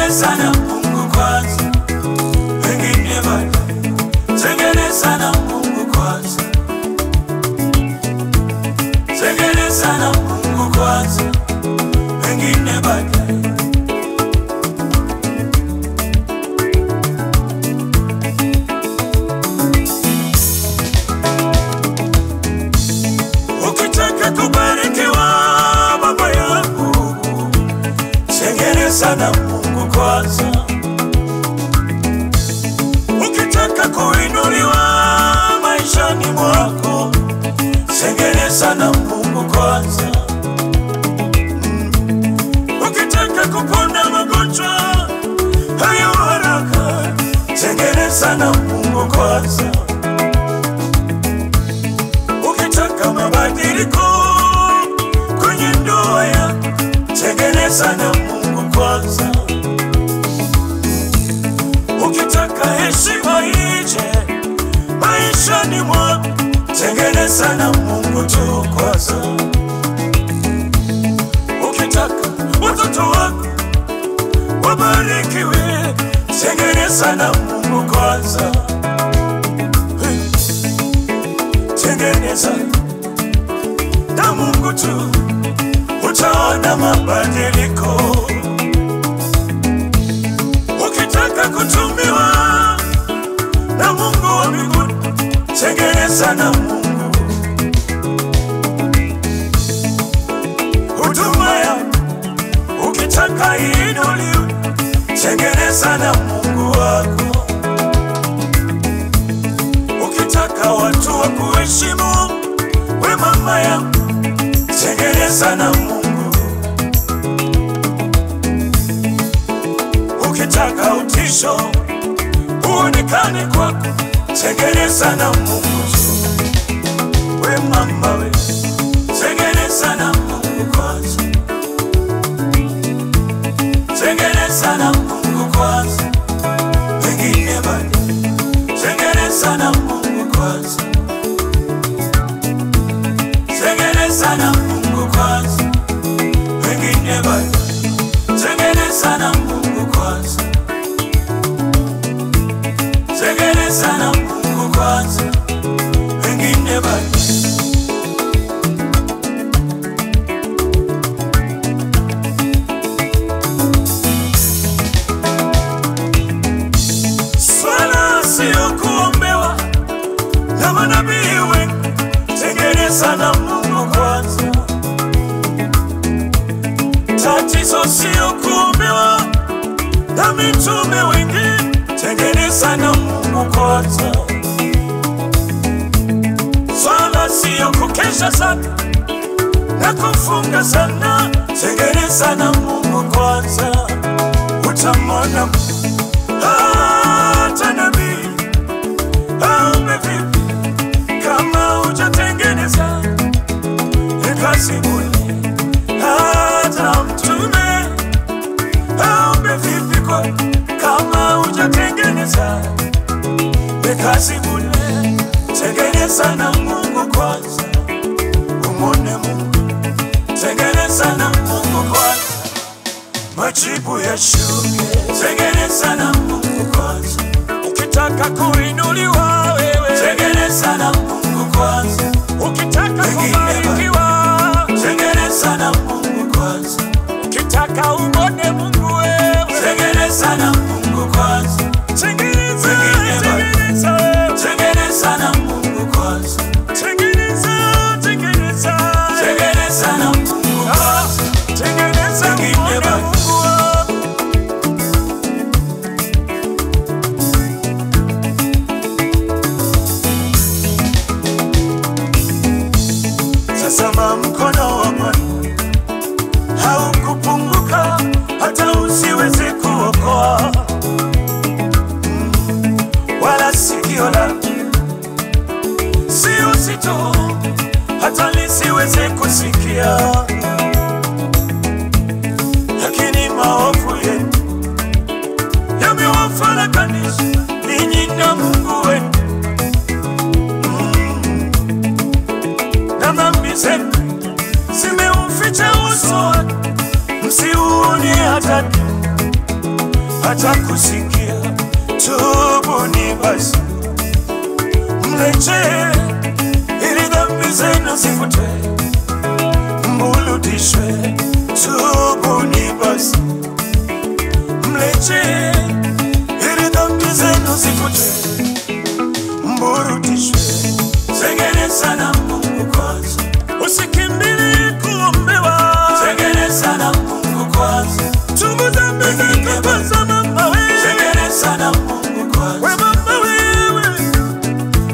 tengeneza na Mungu kwanza, wengine baadaye. Tengeneza na Mungu kwanza, tengeneza na Mungu kwanza, wengine baadaye. Ukitaka kubarikiwa baba yangu, tengeneza na Mungu kwanza. Ukitaka kuinuliwa maishani mwako, tengeneza na Mungu kwanza. Ukitaka kupona magonjwa hayo haraka, tengeneza na Mungu kwanza. Ukitaka mabadiliko kwenye ndoa yako, tengeneza na Mungu kwanza. Ukitaka heshima ije maishani mwako, tengeneza na Mungu tu kwanza. Ukitaka watoto wako wabarikiwe, tengeneza na Mungu kwanza. Tengeneza na Mungu tu, utaona mabadiliko. Ukitaka kutumiwa na Mungu wa mbinguni, tengeneza na Mungu. Huduma ya ukitaka inuliwe, tengeneza na Mungu wako. Ukitaka watu wa kuheshimu, we mama yangu, tengeneza na Mungu. Ukitaka utisho uonekane kwako, tengeneza na Mungu. We mama we, tengeneza na Mungu kwanza, tengeneza na Mungu kwanza, wengine baadaye. Tengeneza na Mungu kwanza, tengeneza na Mungu kwanza, wengine baadaye. Tengeneza na Mungu kwanza, tengeneza na Mungu kwanza, wengine baadaye. Swala sio kuombewa na manabii wengi, tengeneza na Mungu kwanza. Tatizo sio kuombewa na mitume wengi, tengeneza na Mungu kwanza. Swala sio kukesha sana na kufunga sana, tengeneza na Mungu kwanza. Utamwona hata nabii aombe vipi, kama hujatengeneza ni kazi bure. Hata mtume aombe vipi, kama hujatengeneza ni kazi bure. Tengeneza na Mungu kwanza, umwone Mungu. Tengeneza na Mungu kwanza, majibu yashuke. Tengeneza na Mungu kwanza. Ukitaka kuinuliwa wewe, tengeneza na Mungu kwanza. Ukitaka kubarikiwa, tengeneza na Mungu kwanza. Ukitaka umwone Mungu wewe, tengeneza na Mungu kwanza. Tengeneza na Mungu kwanza. Tengeneza na Mungu kwanza. Tengeneza na Mungu. atakusikia. Tubuni basi, mrejee ili dhambi zenu zifutwe, mburudishwe. Tubuni basi, mrejee ili dhambi zenu zifutwe, mburudishwe. Tengeneza na Mungu kwanza, usikimbie kuombewa. Tengeneza na Mungu kwanza, tubu dhambi zako kwanza mama wewe. Tengeneza na Mungu kwanza, wewe mama wewe,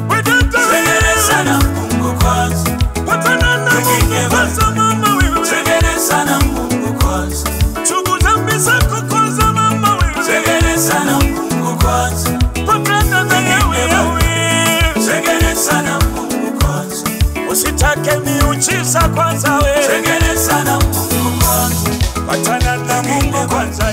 wewe dada. Tengeneza na Mungu kwanza, patana na Mungu kwanza mama wewe. Tengeneza na Mungu kwanza, tubu dhambi zako kwanza mama wewe. Tengeneza na Mungu kwanza, patana na wewe. Tengeneza na Mungu kwanza, usitake miujiza kwanza wewe. Tengeneza na Mungu kwanza, patana na Mungu kwanza.